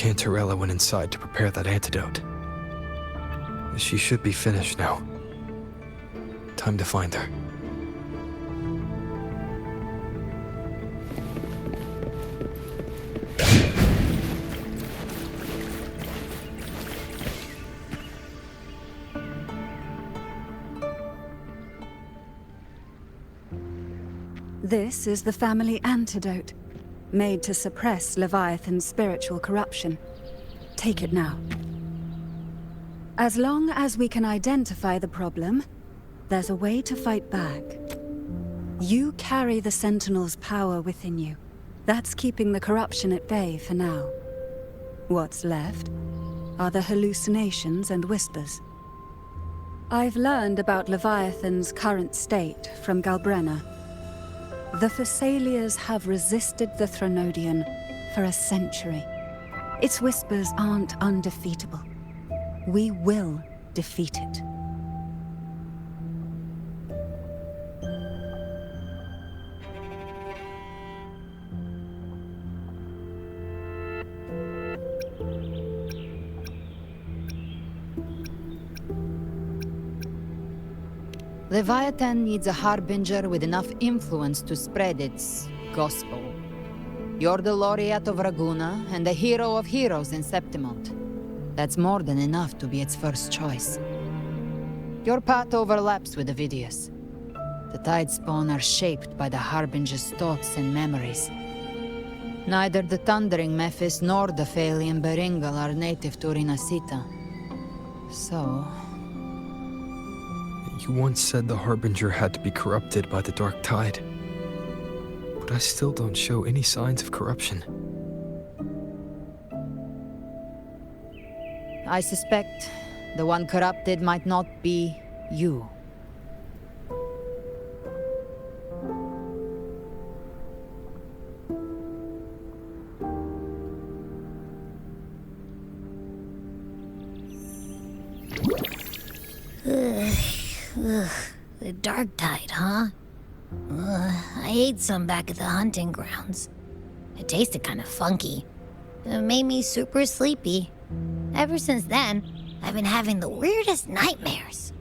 Cantarella went inside to prepare that antidote. She should be finished now. Time to find her. This is the family antidote, made to suppress Leviathan's spiritual corruption. Take it now. As long as we can identify the problem, there's a way to fight back. You carry the Sentinel's power within you. That's keeping the corruption at bay for now. What's left are the hallucinations and whispers. I've learned about Leviathan's current state from Galbrena. The Thessalians have resisted the Threnodian for a century. Its whispers aren't undefeatable. We will defeat it. Leviathan needs a harbinger with enough influence to spread its gospel. You're the laureate of Raguna and the hero of heroes in Septimont. That's more than enough to be its first choice. Your path overlaps with Avidius. The Tidespawn are shaped by the harbinger's thoughts and memories. Neither the Thundering Mephis nor the Phalian Beringal are native to Rinasita. So... You once said the Harbinger had to be corrupted by the Dark Tide. But I still don't show any signs of corruption. I suspect the one corrupted might not be you. Ugh, the Dark Tide, huh? I ate some back at the hunting grounds. It tasted kind of funky. It made me super sleepy. Ever since then, I've been having the weirdest nightmares.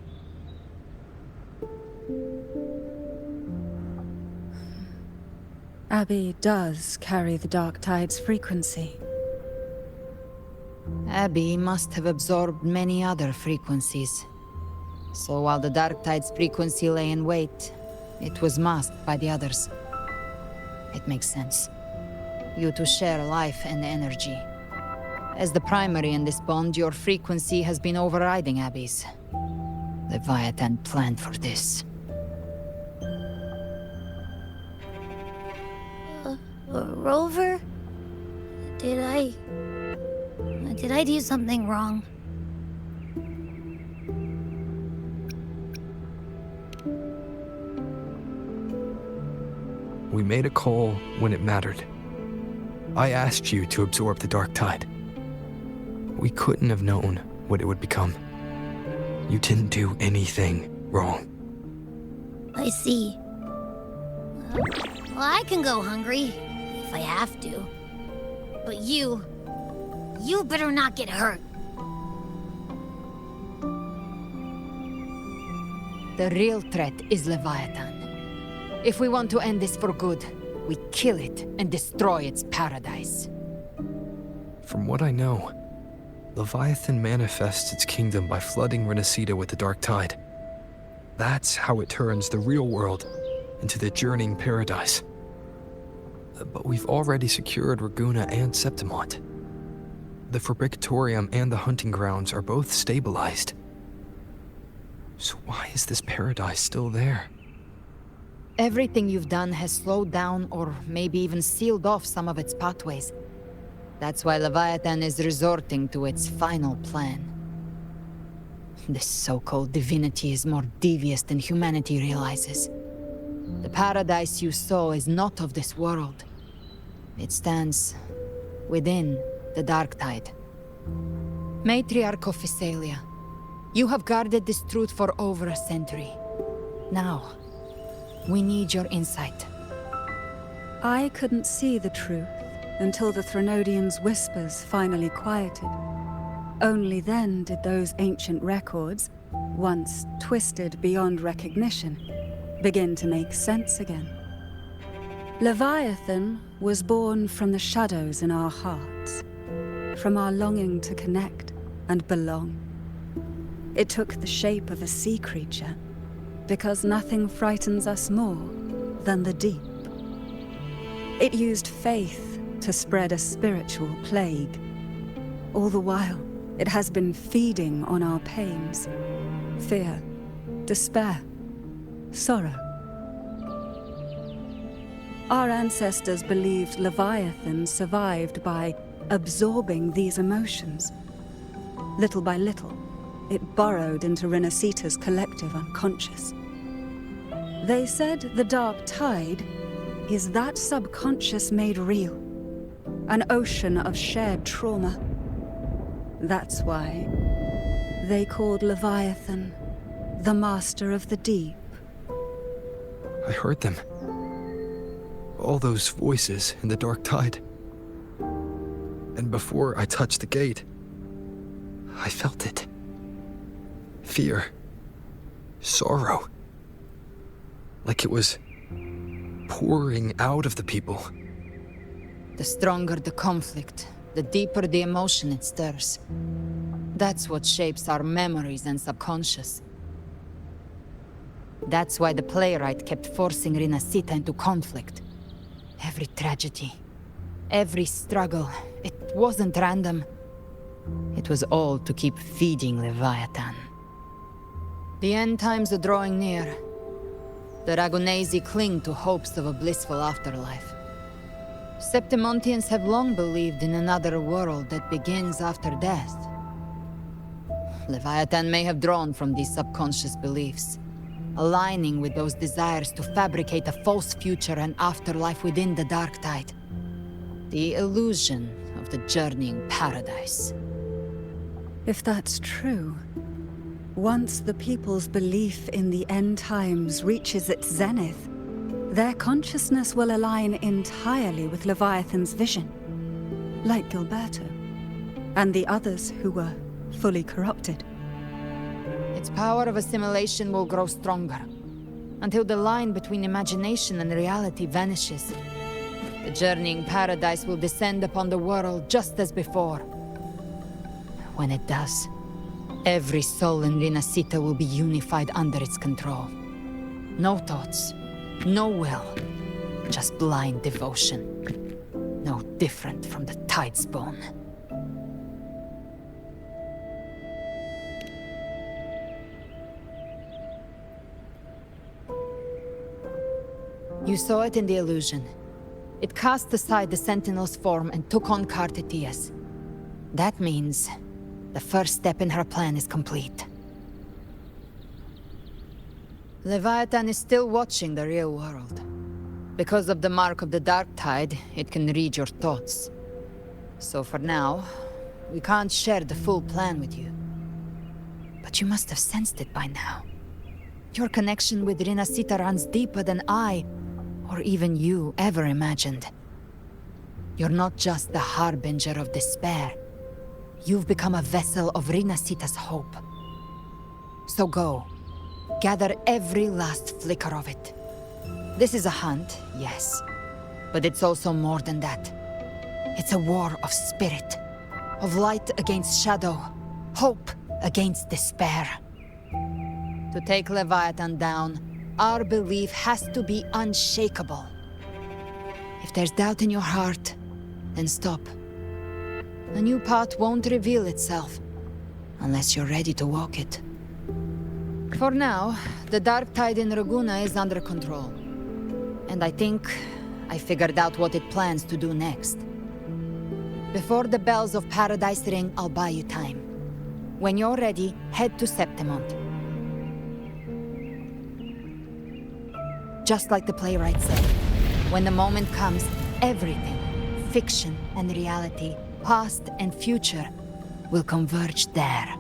Abby does carry the Dark Tide's frequency. Abby must have absorbed many other frequencies. So while the Dark Tide's frequency lay in wait, it was masked by the others. It makes sense. You two share life and energy. As the primary in this bond, your frequency has been overriding Abby's. Leviathan planned for this. Rover? Did I do something wrong? We made a call when it mattered. I asked you to absorb the Dark Tide. We couldn't have known what it would become. You didn't do anything wrong. I see. Well, I can go hungry, if I have to. But you better not get hurt. The real threat is Leviathan. If we want to end this for good, we kill it and destroy its paradise. From what I know, Leviathan manifests its kingdom by flooding Rinasita with the Dark Tide. That's how it turns the real world into the journeying paradise. But we've already secured Raguna and Septimont. The Fabricatorium and the hunting grounds are both stabilized. So why is this paradise still there? Everything you've done has slowed down or maybe even sealed off some of its pathways. That's why Leviathan is resorting to its final plan. This so-called divinity is more devious than humanity realizes. The paradise you saw is not of this world. It stands within the Dark Tide. Matriarch of Physalia, you have guarded this truth for over a century. Now, we need your insight. I couldn't see the truth until the Threnodians' whispers finally quieted. Only then did those ancient records, once twisted beyond recognition, begin to make sense again. Leviathan was born from the shadows in our hearts, from our longing to connect and belong. It took the shape of a sea creature, because nothing frightens us more than the deep. It used faith to spread a spiritual plague. All the while, it has been feeding on our pains, fear, despair, sorrow. Our ancestors believed Leviathan survived by absorbing these emotions. Little by little, it burrowed into Renesita's collective unconscious. They said the dark tide is that subconscious made real, an ocean of shared trauma. That's why they called Leviathan the Master of the Deep. I heard them. All those voices in the dark tide. And before I touched the gate, I felt it. Fear. Sorrow. Like it was pouring out of the people. The stronger the conflict, the deeper the emotion it stirs. That's what shapes our memories and subconscious. That's why the playwright kept forcing Renesita into conflict. Every tragedy, every struggle, it wasn't random. It was all to keep feeding Leviathan. The end times are drawing near. The Ragonesi cling to hopes of a blissful afterlife. Septimontians have long believed in another world that begins after death. Leviathan may have drawn from these subconscious beliefs, aligning with those desires to fabricate a false future and afterlife within the dark tide. The illusion of the journeying paradise. If that's true, once the people's belief in the end times reaches its zenith, their consciousness will align entirely with Leviathan's vision, like Gilberto, and the others who were fully corrupted. Its power of assimilation will grow stronger, until the line between imagination and reality vanishes. The journeying paradise will descend upon the world just as before. When it does, every soul in Renesita will be unified under its control. No thoughts, no will, just blind devotion. No different from the Tidespawn. You saw it in the illusion. It cast aside the Sentinel's form and took on Cartetius. That means the first step in her plan is complete. Leviathan is still watching the real world. Because of the mark of the Dark Tide, it can read your thoughts. So for now, we can't share the full plan with you. But you must have sensed it by now. Your connection with Renesita runs deeper than I, or even you, ever imagined. You're not just the harbinger of despair. You've become a vessel of Renesita's hope. So go. Gather every last flicker of it. This is a hunt, yes. But it's also more than that. It's a war of spirit. Of light against shadow. Hope against despair. To take Leviathan down, our belief has to be unshakable. If there's doubt in your heart, then stop. A new path won't reveal itself, unless you're ready to walk it. For now, the dark tide in Raguna is under control. And I think I figured out what it plans to do next. Before the bells of Paradise ring, I'll buy you time. When you're ready, head to Septimont. Just like the playwright said, when the moment comes, everything, fiction and reality, past and future, will converge there.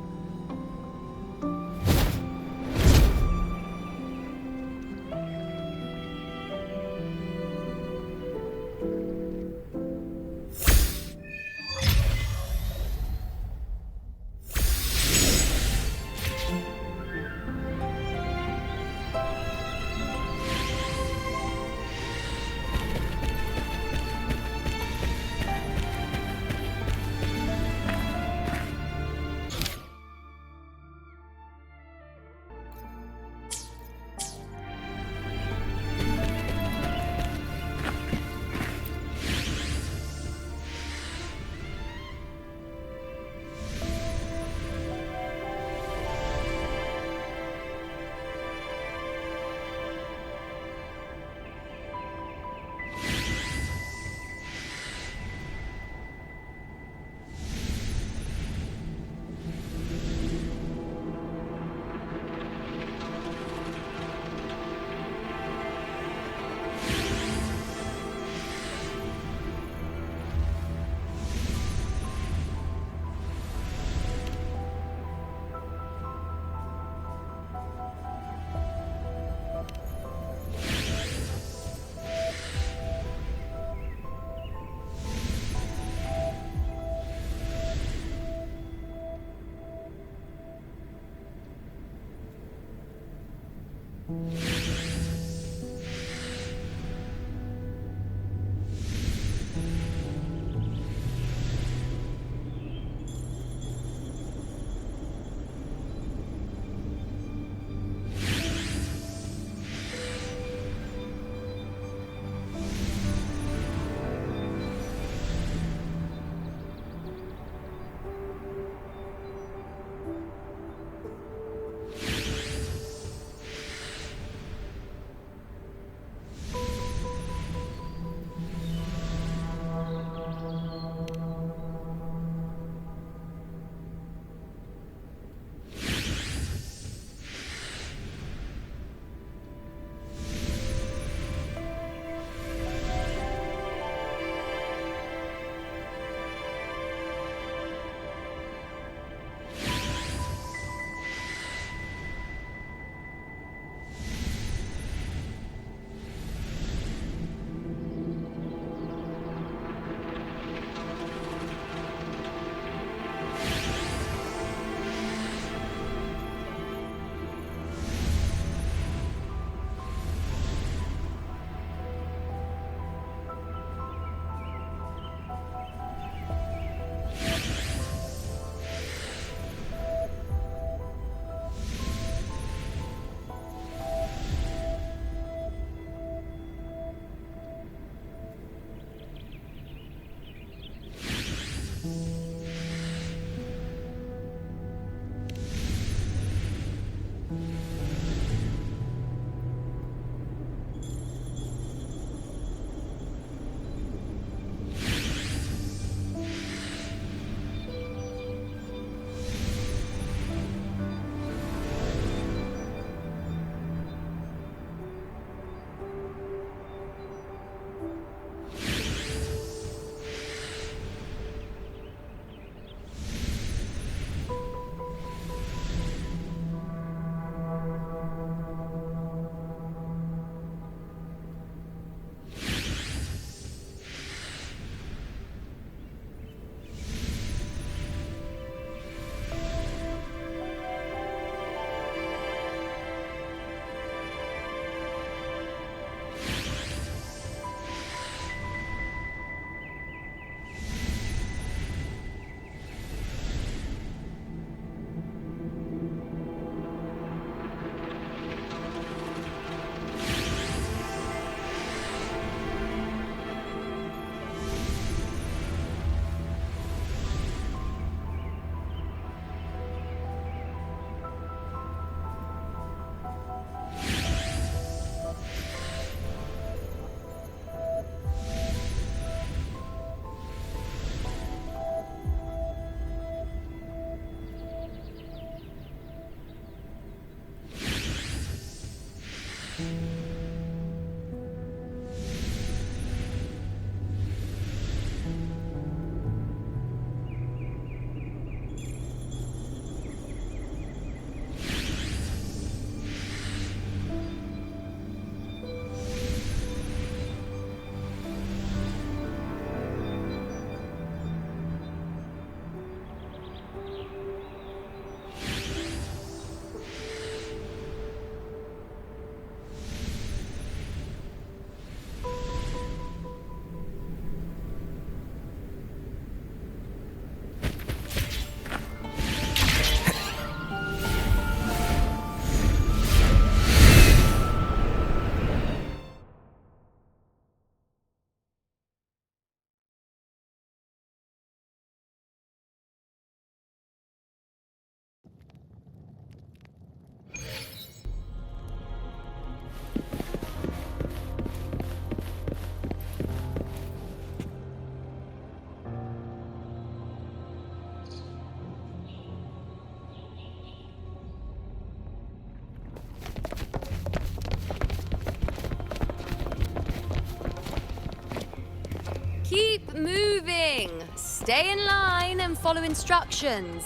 Keep moving. Stay in line and follow instructions.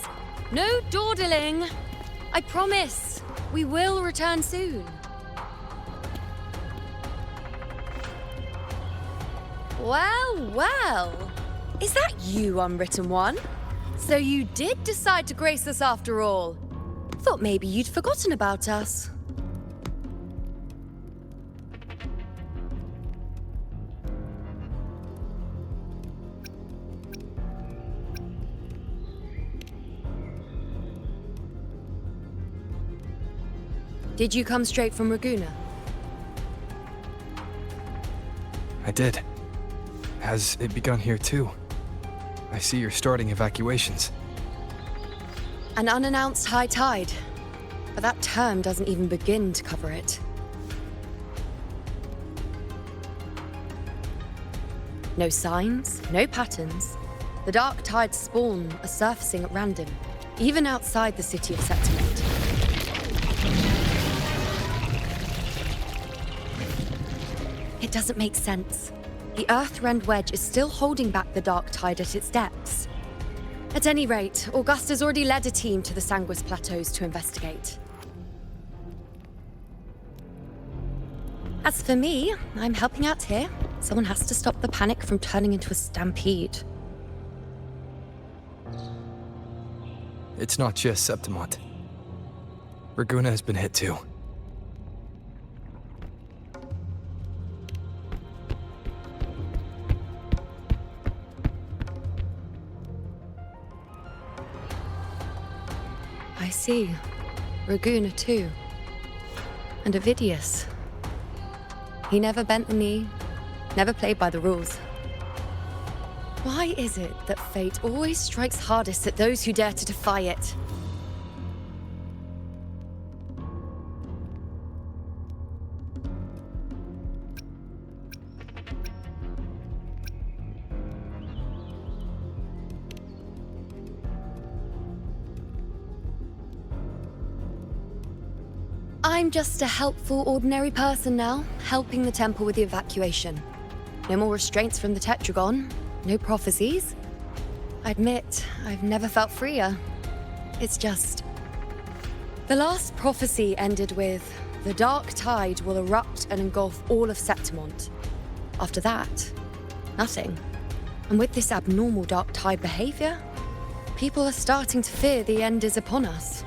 No dawdling. I promise, we will return soon. Well, well. Is that you, Unwritten One? So you did decide to grace us after all. Thought maybe you'd forgotten about us. Did you come straight from Raguna? I did. Has it begun here too? I see you're starting evacuations. An unannounced high tide. But that term doesn't even begin to cover it. No signs, no patterns. The dark tide's spawn are surfacing at random, even outside the city of Septimont. It doesn't make sense. The Earth-rend wedge is still holding back the dark tide at its depths. At any rate, Augusta's already led a team to the Sanguis Plateaus to investigate. As for me, I'm helping out here. Someone has to stop the panic from turning into a stampede. It's not just Septimont. Raguna has been hit too. I see. Raguna too. And Ovidius. He never bent the knee, never played by the rules. Why is it that fate always strikes hardest at those who dare to defy it? I'm just a helpful, ordinary person now, helping the temple with the evacuation. No more restraints from the Tetragon, no prophecies. I admit, I've never felt freer. It's just... The last prophecy ended with, the dark tide will erupt and engulf all of Septimont. After that, nothing. And with this abnormal dark tide behavior, people are starting to fear the end is upon us.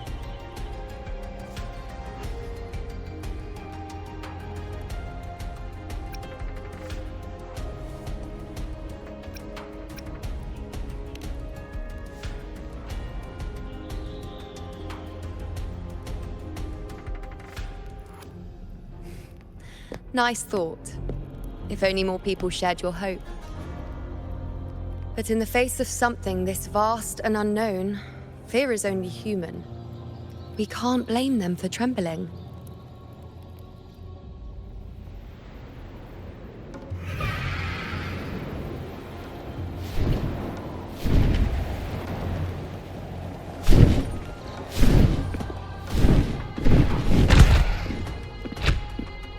Nice thought. If only more people shared your hope. But in the face of something this vast and unknown, fear is only human. We can't blame them for trembling.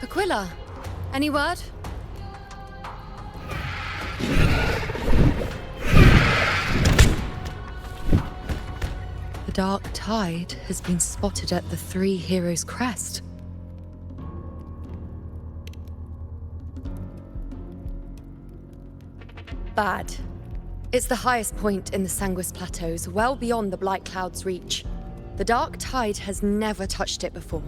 Aquila, any word? The dark tide has been spotted at the Three Heroes' Crest. Bad. It's the highest point in the Sanguis Plateaus, well beyond the Blight Cloud's reach. The dark tide has never touched it before.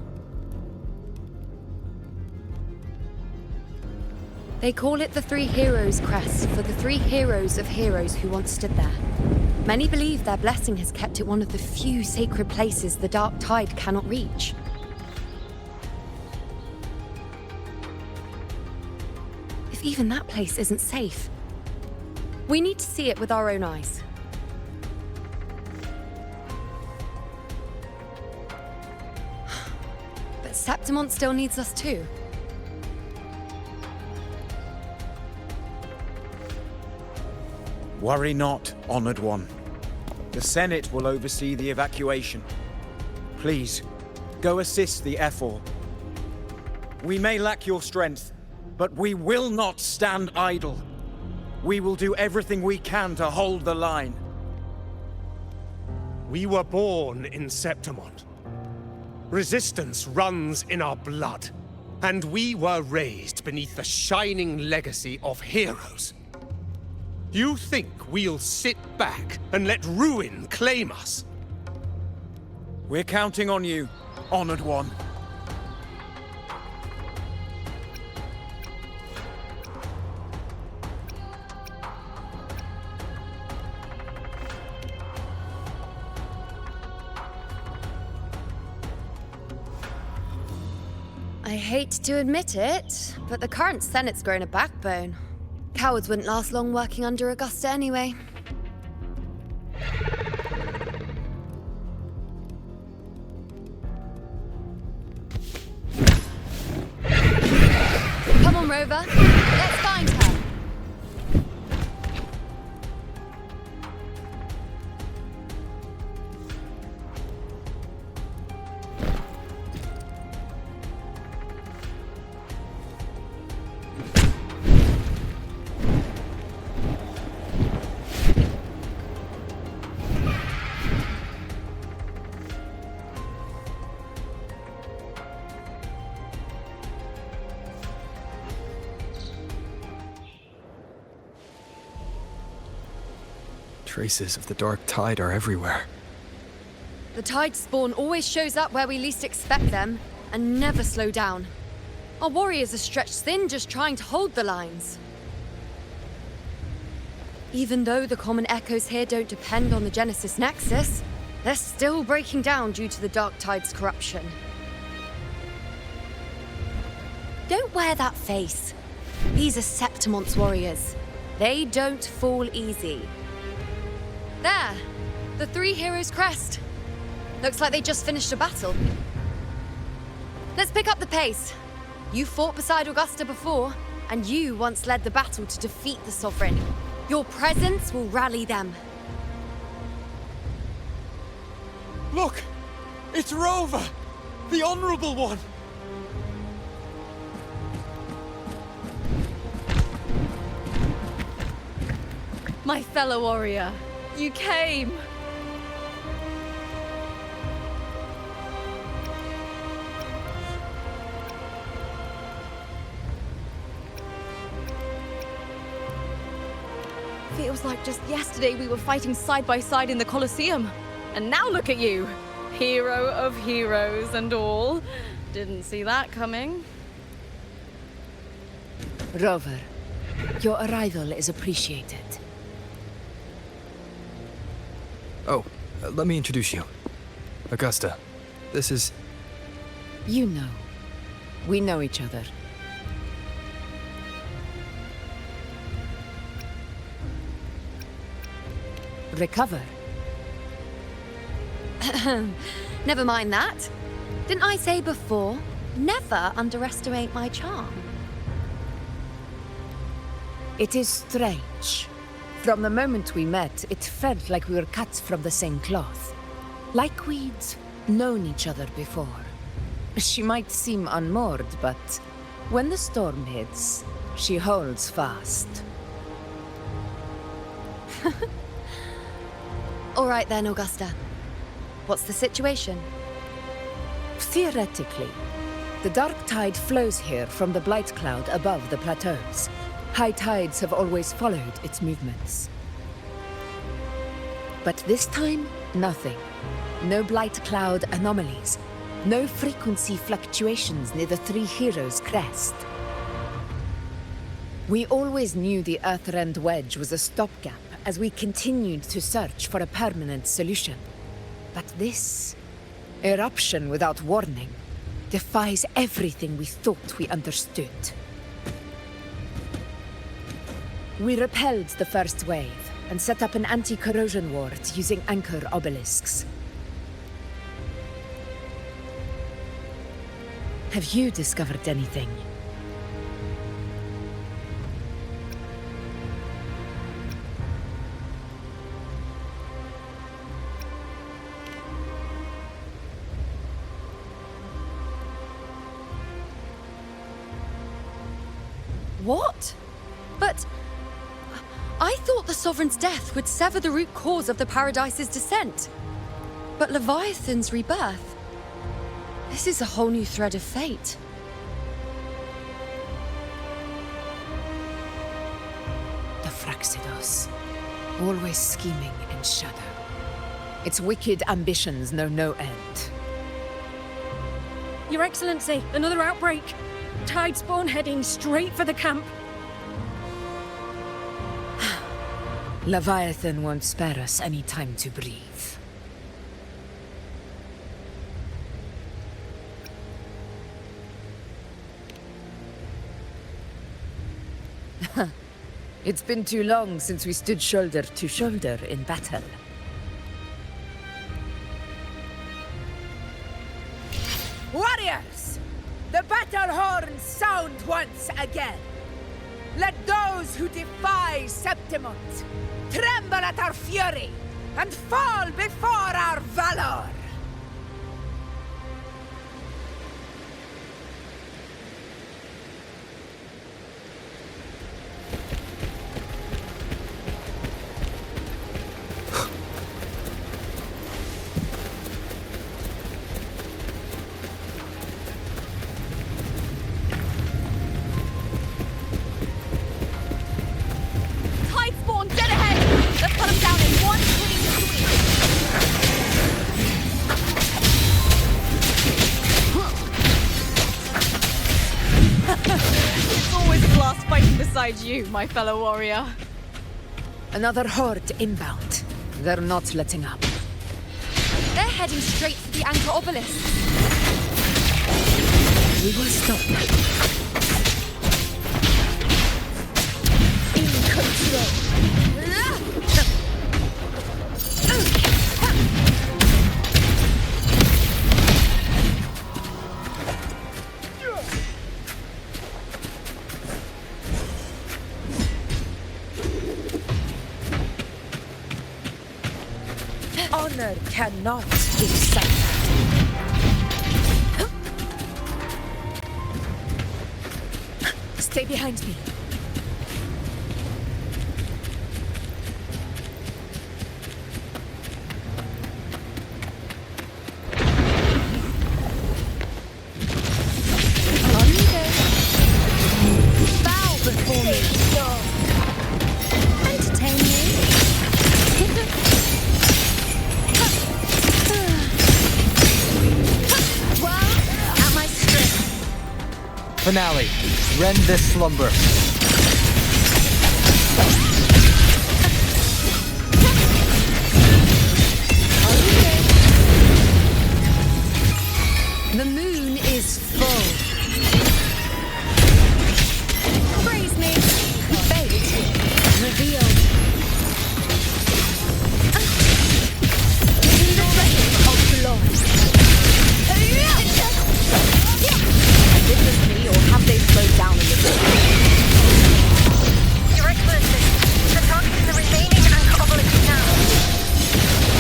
They call it the Three Heroes' Crest for the three heroes of heroes who once stood there. Many believe their blessing has kept it one of the few sacred places the dark tide cannot reach. If even that place isn't safe, we need to see it with our own eyes. But Septimont still needs us too. Worry not, Honored One. The Senate will oversee the evacuation. Please, go assist the Ephor. We may lack your strength, but we will not stand idle. We will do everything we can to hold the line. We were born in Septimont. Resistance runs in our blood, and we were raised beneath the shining legacy of heroes. You think we'll sit back and let ruin claim us? We're counting on you, Honored One. I hate to admit it, but the current Senate's grown a backbone. Cowards wouldn't last long working under Augusta anyway. Come on, Rover. Let's find her. Traces of the dark tide are everywhere. The tide spawn always shows up where we least expect them, and never slow down. Our warriors are stretched thin just trying to hold the lines. Even though the common echoes here don't depend on the Genesis Nexus, they're still breaking down due to the dark tide's corruption. Don't wear that face. These are Septimon's warriors. They don't fall easy. There! The three heroes' crest. Looks like they just finished a battle. Let's pick up the pace. You fought beside Augusta before, and you once led the battle to defeat the Sovereign. Your presence will rally them. Look! It's Rover! The Honorable One! My fellow warrior, you came! Feels like just yesterday we were fighting side by side in the Colosseum. And now look at you! Hero of heroes and all. Didn't see that coming. Rover, your arrival is appreciated. Oh, let me introduce you. Augusta, this is... You know. We know each other. Recover. Never mind that. Didn't I say before, never underestimate my charm? It is strange. From the moment we met, it felt like we were cut from the same cloth. Like we'd known each other before. She might seem unmoored, but when the storm hits, she holds fast. All right then, Augusta. What's the situation? Theoretically, the dark tide flows here from the blight cloud above the plateaus. High tides have always followed its movements. But this time, nothing. No blight cloud anomalies. No frequency fluctuations near the Three Heroes' crest. We always knew the Earthrend Wedge was a stopgap as we continued to search for a permanent solution. But this eruption without warning defies everything we thought we understood. We repelled the first wave and set up an anti-corrosion ward using anchor obelisks. Have you discovered anything? What? But... I thought the Sovereign's death would sever the root cause of the Paradise's descent. But Leviathan's rebirth... This is a whole new thread of fate. The Fraxidos. Always scheming in shadow. Its wicked ambitions know no end. Your Excellency, another outbreak. Tide spawn heading straight for the camp. Leviathan won't spare us any time to breathe. It's been too long since we stood shoulder to shoulder in battle. Warriors! The battle horns sound once again! Let those who defy Septimont tremble at our fury and fall before our valor! Tide spawn dead ahead! Let's cut them down in one clean sweep! It's always a blast fighting beside you, my fellow warrior. Another horde inbound. They're not letting up. They're heading straight for the anchor obelisk. We will stop them. In control. Honor cannot be silent. Stay behind me. Bow before me. Entertain me. At my strength. Finale. Rend this slumber. The moon is full. Praise me. Fate revealed. In the reign of glory. Witness me, or have they slowed down a little? Your Excellency, the target is the remaining anchor obelisk now.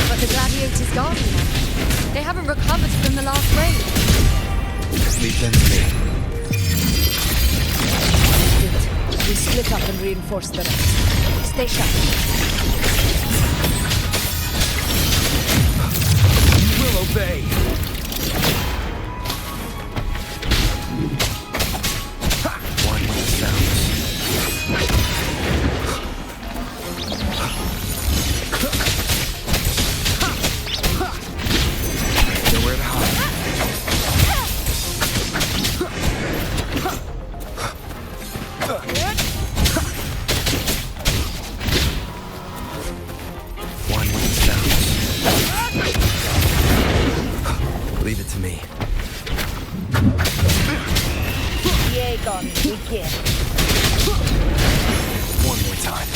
But the gladiators guarding them. They haven't recovered from the last raid. Leave them to me. Good. We split up and reinforce the rest. Stay sharp. You will obey. One with the sounds. Nowhere to hide. One with the sounds. Leave it to me. Jaegon, begin. One more time.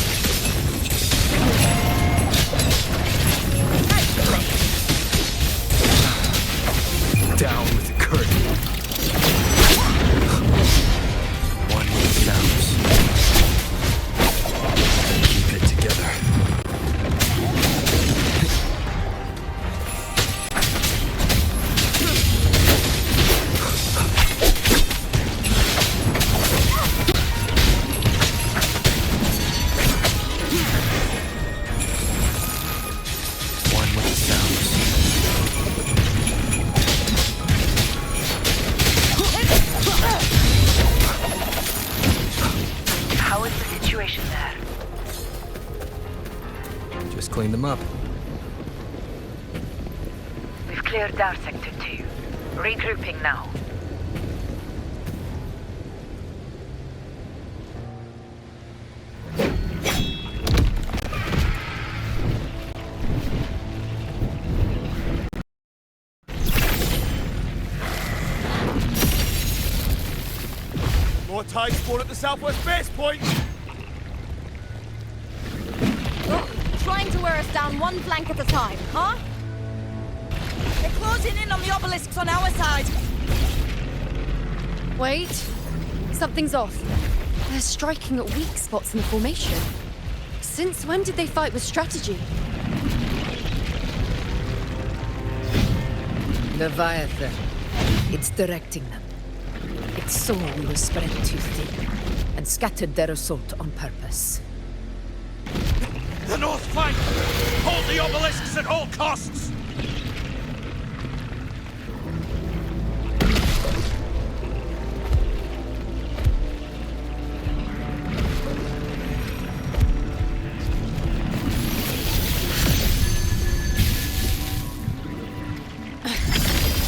Down with the curtain. One with the sounds. Keep it together. One with the sounds. How is the situation there? Just clean them up. We've cleared our sector 2. Regrouping now. More tide spawn at the southwest base point! Trying to wear us down one flank at a time, huh? They're closing in on the obelisks on our side. Wait. Something's off. They're striking at weak spots in the formation. Since when did they fight with strategy? Leviathan. It's directing them. It saw we were spread too thin, and scattered their assault on purpose. The north flank! Hold the obelisks at all costs!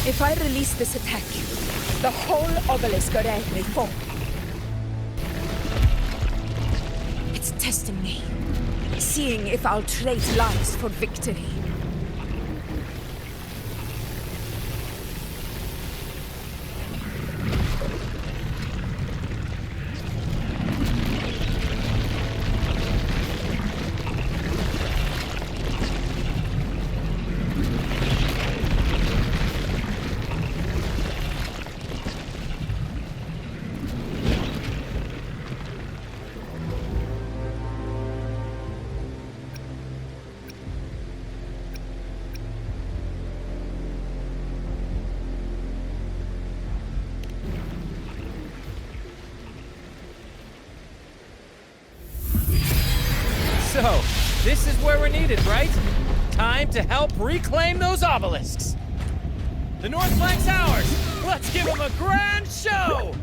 If I release this attack, the whole obelisk array may fall. It's testing me, seeing if I'll trade lives for victory. So, this is where we're needed, right? Time to help reclaim those obelisks. The north flank's ours. Let's give them a grand show!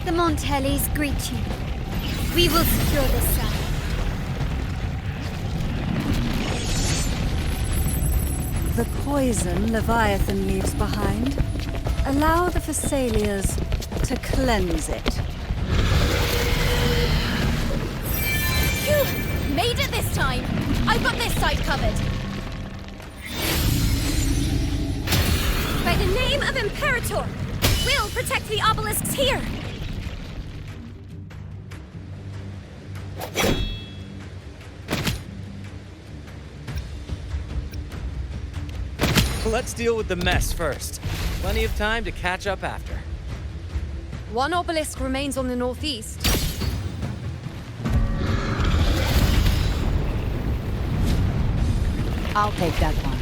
The Montellis greet you. We will secure this side. The poison Leviathan leaves behind, allow the Thessalians to cleanse it. Phew! Made it this time! I've got this side covered! By the name of Imperator, we'll protect the obelisks here! Let's deal with the mess first. Plenty of time to catch up after. One obelisk remains on the northeast. I'll take that one.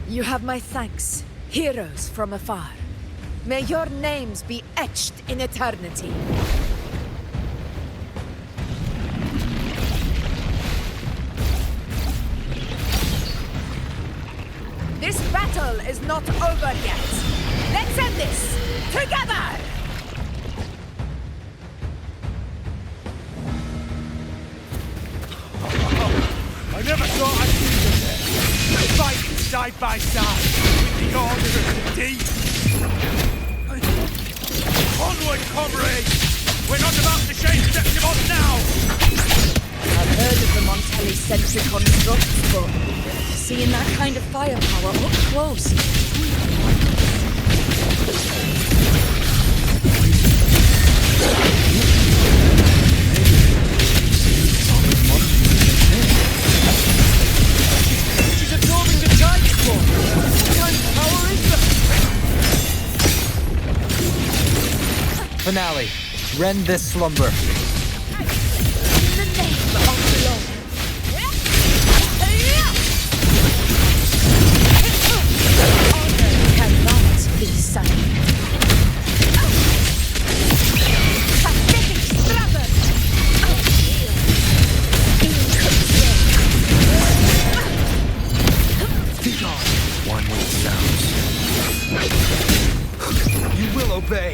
You have my thanks, heroes from afar. May your names be etched in eternity. This battle is not over yet. Let's end this together! I never thought I'd see them there. Fighting side by side with the order of the deep. Onward, comrades! We're not about to shake Septimon now! I've heard of the Montelli-centric constructs, but seeing that kind of firepower up close. She's absorbing the tide storm! What kind of power is that? Finale. Rend this slumber. In the name of the Lord. Honor cannot be silent. Pathetic struggle! Be gone. One with sounds. You will obey.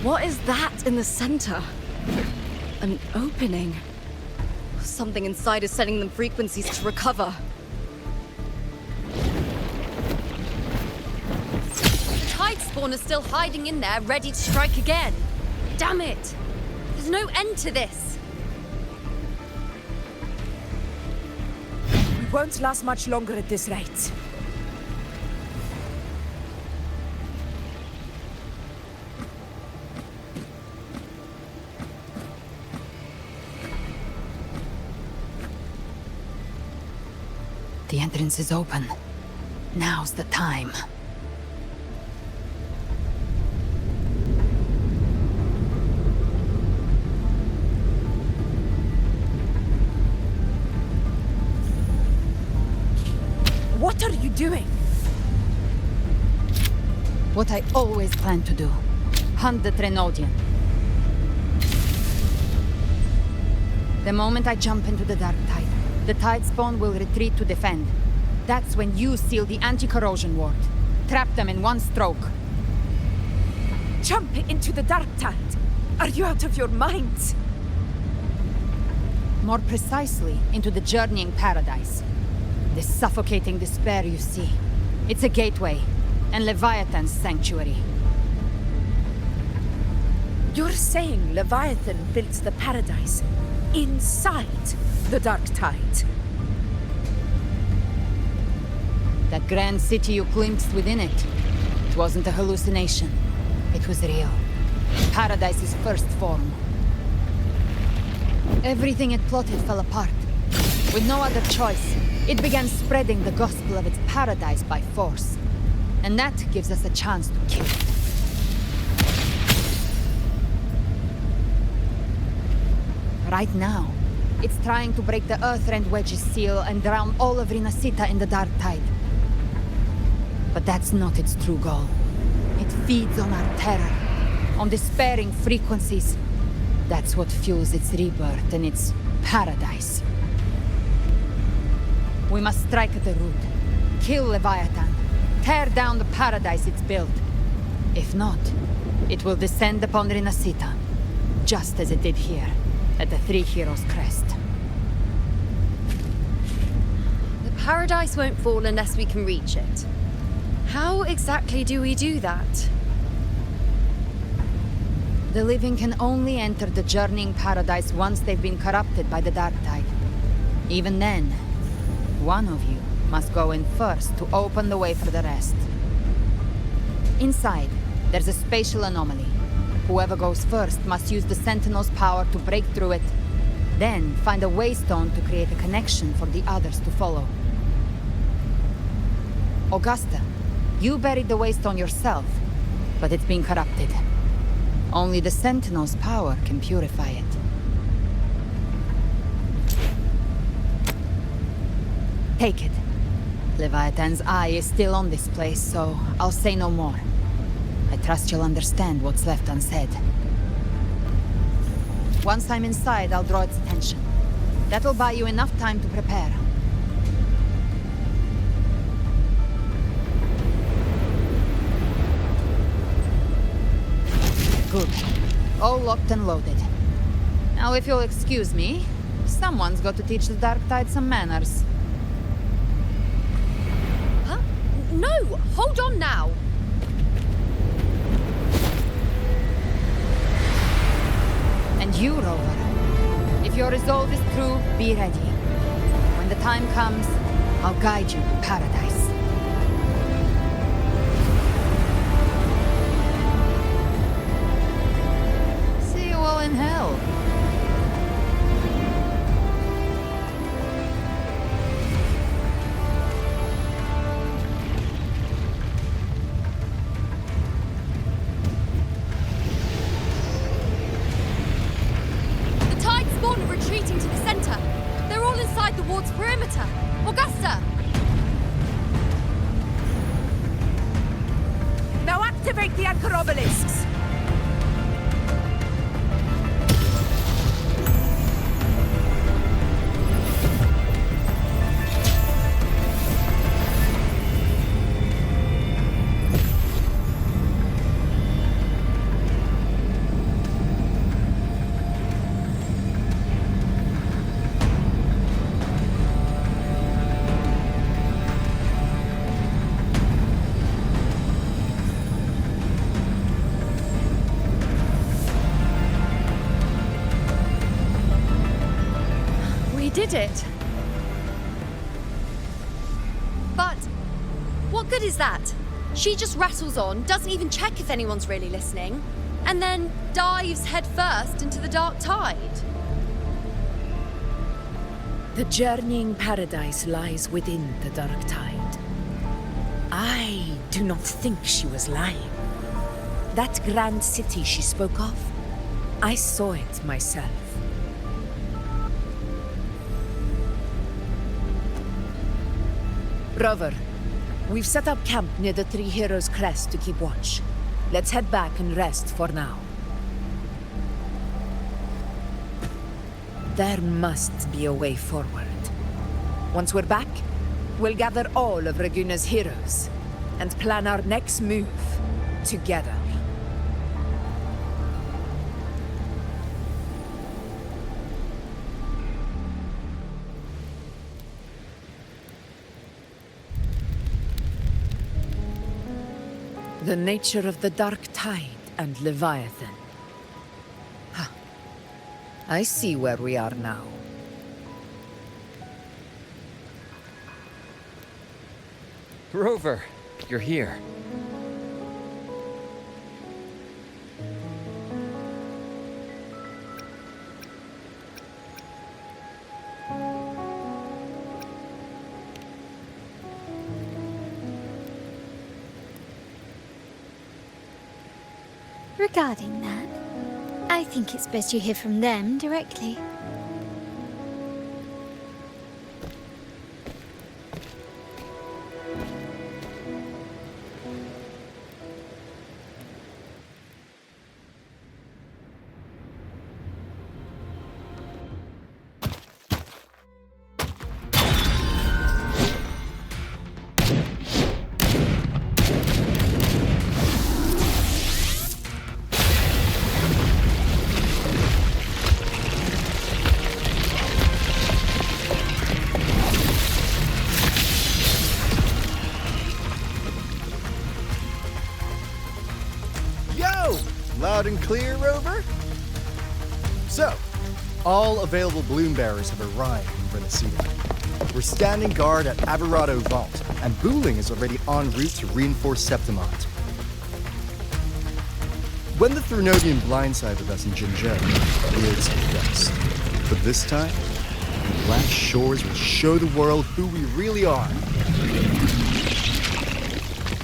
What is that in the center? An opening. Something inside is sending them frequencies to recover. The Tide Spawn is still hiding in there, ready to strike again. Damn it! There's no end to this. We won't last much longer at this rate. The entrance is open. Now's the time. What are you doing? What I always planned to do. Hunt the Trenodian. The moment I jump into the Dark Tide, the Tide Spawn will retreat to defend. That's when you seal the anti-corrosion ward. Trap them in one stroke. Jump into the Dark Tide! Are you out of your minds? More precisely, into the journeying paradise. The suffocating despair you see. It's a gateway, and Leviathan's sanctuary. You're saying Leviathan built the paradise inside the Dark Tide? That grand city you glimpsed within it, it wasn't a hallucination. It was real. Paradise's first form. Everything it plotted fell apart. With no other choice, it began spreading the gospel of its paradise by force. And that gives us a chance to kill it. Right now, it's trying to break the Earthrend Wedge's seal and drown all of Renacita in the Dark Tide. But that's not its true goal. It feeds on our terror, on despairing frequencies. That's what fuels its rebirth and its paradise. We must strike at the root, kill Leviathan, tear down the paradise it's built. If not, it will descend upon Renacita, just as it did here, at the Three Heroes' Crest. The paradise won't fall unless we can reach it. How exactly do we do that? The living can only enter the journeying paradise once they've been corrupted by the Dark Tide. Even then, one of you must go in first to open the way for the rest. Inside, there's a spatial anomaly. Whoever goes first must use the Sentinel's power to break through it, then find a waystone to create a connection for the others to follow. Augusta, you buried the waystone yourself, but it's been corrupted. Only the Sentinel's power can purify it. Take it. Leviathan's eye is still on this place, so I'll say no more. I trust you'll understand what's left unsaid. Once I'm inside, I'll draw its attention. That'll buy you enough time to prepare. Good. All locked and loaded. Now, if you'll excuse me, someone's got to teach the Dark Tide some manners. Huh? No! Hold on now! And you, Rover, if your resolve is true, be ready. When the time comes, I'll guide you to paradise. See you all in hell. Retreating to the center. They're all inside the ward's perimeter. Augusta! Now activate the anchor obelisks! did it. But what good is that? She just rattles on, doesn't even check if anyone's really listening, and then dives headfirst into the dark tide. The journeying paradise lies within the dark tide. I do not think she was lying. That grand city she spoke of, I saw it myself. Rover, we've set up camp near the Three Heroes Crest to keep watch. Let's head back and rest for now. There must be a way forward. Once we're back, we'll gather all of Raguna's heroes and plan our next move together. The nature of the dark tide and Leviathan. Ha. I see where we are now. Rover, you're here. Regarding that, I think it's best you hear from them directly. Loud and clear, Rover? So, all available bloom bearers have arrived in Resonator. We're standing guard at Averado Vault, and Booling is already en route to reinforce Septimont. When the Threnodian blindsided us in Jinzhou, we escaped us. But this time, the Black Shores will show the world who we really are.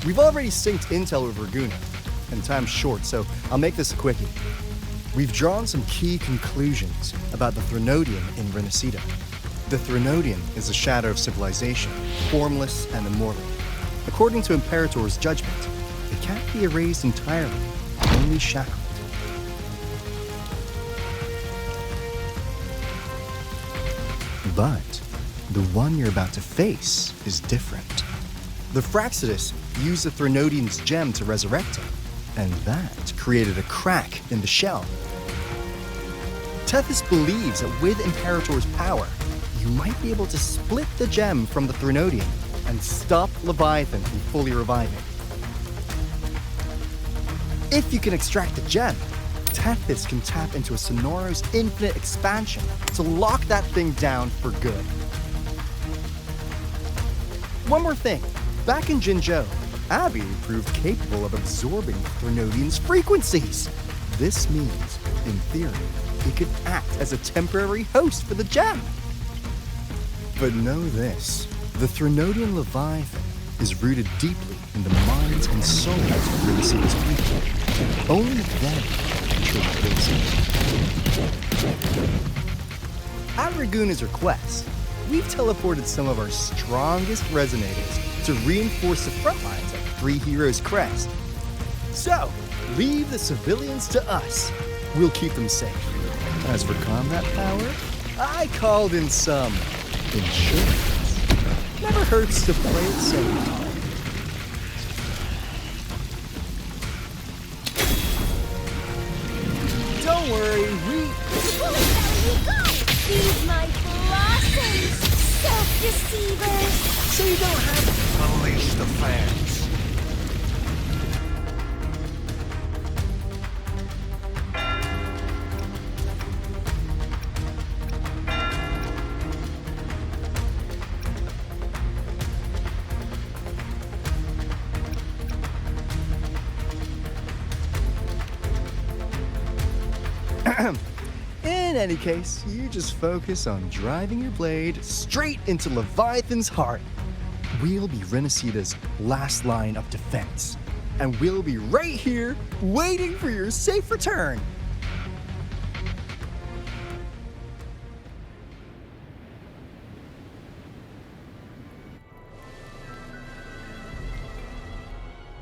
We've already synced intel with Raguna, and time's short, so I'll make this a quickie. We've drawn some key conclusions about the Threnodian in Resonator. The Threnodian is a shadow of civilization, formless and immortal. According to Imperator's judgment, it can't be erased entirely, only shackled. But the one you're about to face is different. The Fraxidus used the Threnodian's gem to resurrect him, and that created a crack in the shell. Tethys believes that with Imperator's power, you might be able to split the gem from the Threnodian and stop Leviathan from fully reviving. If you can extract the gem, Tethys can tap into a Sonoro's infinite expansion to lock that thing down for good. One more thing. Back in Jinzhou, Abby proved capable of absorbing Threnodian's frequencies. This means, in theory, it could act as a temporary host for the gem. But know this, the Threnodian Leviathan is rooted deeply in the minds and souls of Renacetta's people. Only them can truly face it. At Raguna's request, we've teleported some of our strongest Resonators to reinforce the front lines at Three Heroes Crest. So, leave the civilians to us. We'll keep them safe. As for combat power, I called in some insurance. Never hurts to play it safe. Don't worry, Feed my blossoms, self-deceivers! So you don't have to unleash the fans. In any case, you just focus on driving your blade straight into Leviathan's heart. We'll be Renesita's last line of defense, and we'll be right here waiting for your safe return.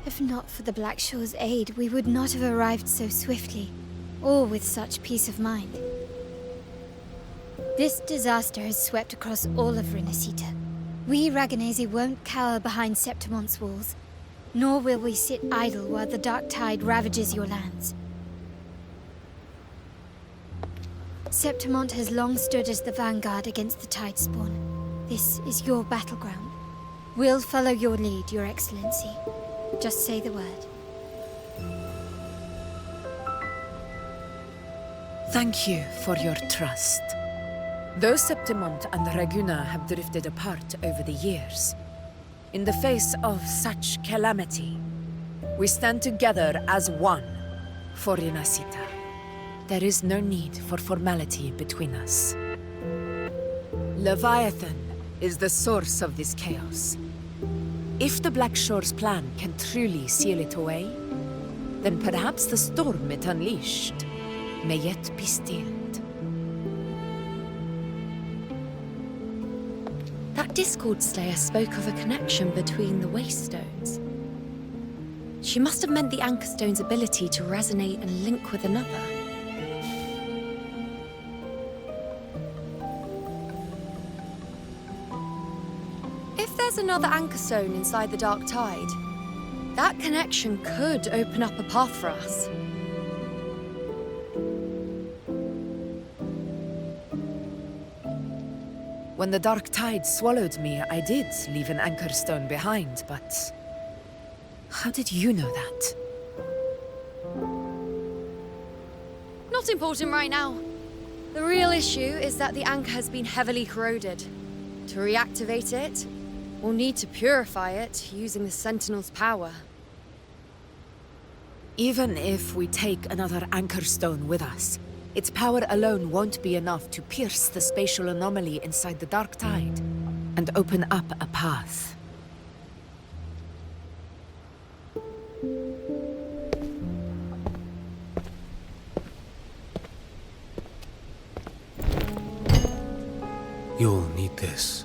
If not for the Black Shore's aid, we would not have arrived so swiftly, or with such peace of mind. This disaster has swept across all of Renesita. We Raganazi won't cower behind Septimon's walls, nor will we sit idle while the dark tide ravages your lands. Septimont has long stood as the vanguard against the tide spawn. This is your battleground. We'll follow your lead, Your Excellency. Just say the word. Thank you for your trust. Though Septimont and Raguna have drifted apart over the years, in the face of such calamity, we stand together as one for Renesita. There is no need for formality between us. Leviathan is the source of this chaos. If the Black Shore's plan can truly seal it away, then perhaps the storm it unleashed may yet be stilled. That Discord Slayer spoke of a connection between the Wastestones. She must have meant the Anchor Stone's ability to resonate and link with another. If there's another Anchor Stone inside the Dark Tide, that connection could open up a path for us. When the dark tide swallowed me, I did leave an anchor stone behind, but how did you know that? Not important right now. The real issue is that the anchor has been heavily corroded. To reactivate it, we'll need to purify it using the Sentinel's power. Even if we take another anchor stone with us, its power alone won't be enough to pierce the spatial anomaly inside the dark tide and open up a path. You'll need this.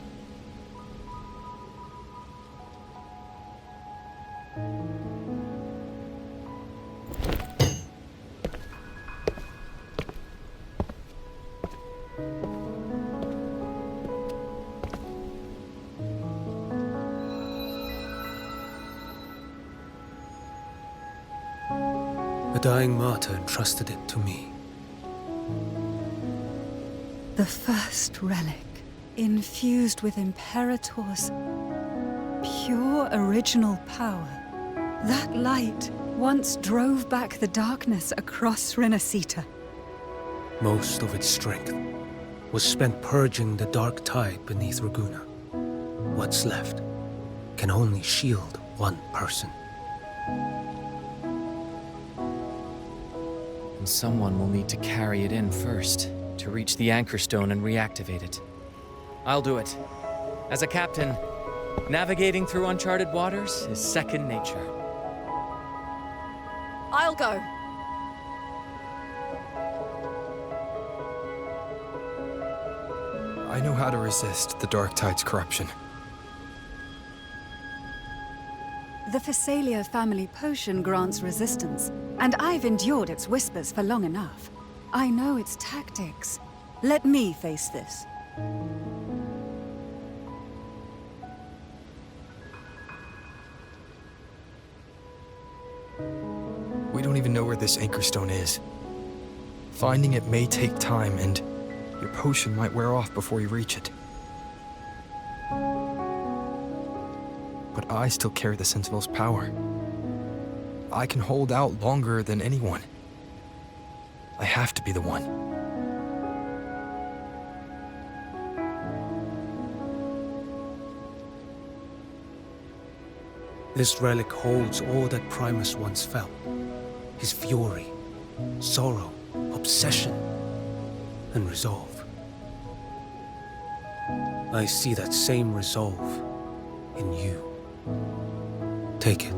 A dying martyr entrusted it to me. The first relic, infused with Imperator's pure original power. That light once drove back the darkness across Renesita. Most of its strength was spent purging the dark tide beneath Raguna. What's left can only shield one person. And someone will need to carry it in first, to reach the Anchor Stone and reactivate it. I'll do it. As a captain, navigating through uncharted waters is second nature. I'll go. I know how to resist the Dark Tide's corruption. The Physalia family potion grants resistance, and I've endured its whispers for long enough. I know its tactics. Let me face this. We don't even know where this Anchor Stone is. Finding it may take time, and your potion might wear off before you reach it. But I still carry the Sentinel's power. I can hold out longer than anyone. I have to be the one. This relic holds all that Primus once felt. His fury, sorrow, obsession. obsession and resolve. I see that same resolve in you. Take it.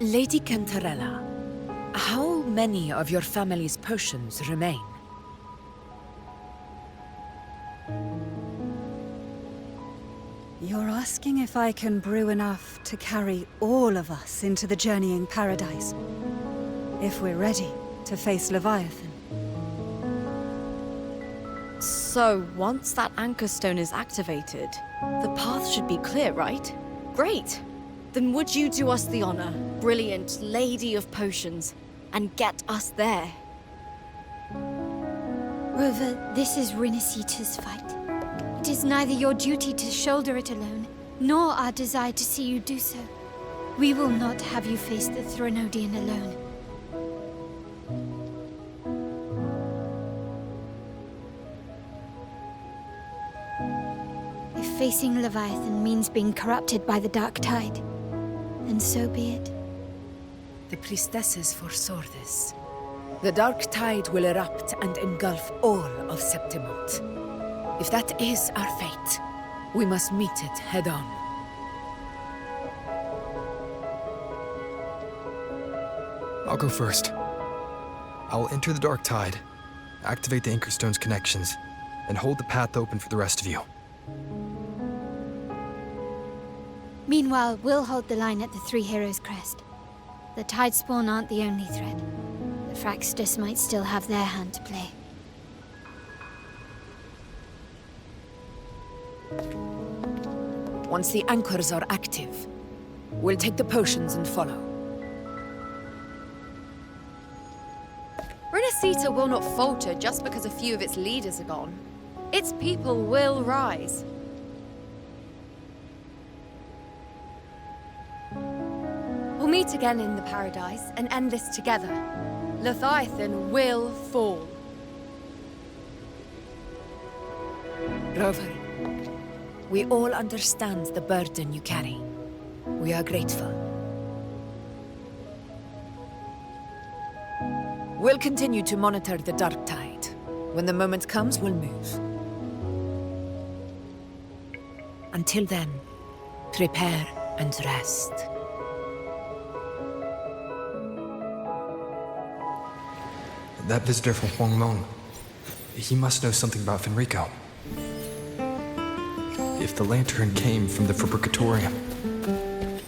Lady Cantarella, how many of your family's potions remain? You're asking if I can brew enough to carry all of us into the journeying paradise? If we're ready to face Leviathan? So, once that anchor stone is activated, the path should be clear, right? Great! Then would you do us the honor, brilliant Lady of Potions, and get us there? Rover, this is Resonator's fight. It is neither your duty to shoulder it alone, nor our desire to see you do so. We will not have you face the Threnodian alone. If facing Leviathan means being corrupted by the Dark Tide, then so be it. The priestesses foresaw this. The Dark Tide will erupt and engulf all of Septimont. If that is our fate, we must meet it head-on. I'll go first. I'll enter the Dark Tide, activate the Anchorstone's connections, and hold the path open for the rest of you. Meanwhile, we'll hold the line at the Three Heroes Crest. The Tidespawn aren't the only threat. The Fraxtus might still have their hand to play. Once the anchors are active, we'll take the potions and follow. Resonator will not falter just because a few of its leaders are gone. Its people will rise. We'll meet again in the paradise and end this together. Leviathan will fall. Rover, we all understand the burden you carry. We are grateful. We'll continue to monitor the Dark Tide. When the moment comes, we'll move. Until then, prepare and rest. That visitor from Huanglong, he must know something about Fenrico. If the lantern came from the Fabricatorium,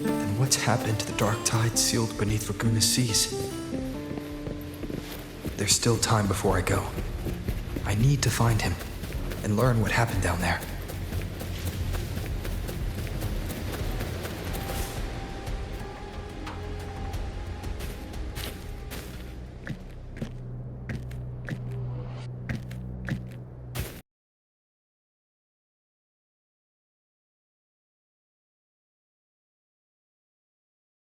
then what's happened to the Dark Tide sealed beneath Raguna's seas? There's still time before I go. I need to find him and learn what happened down there.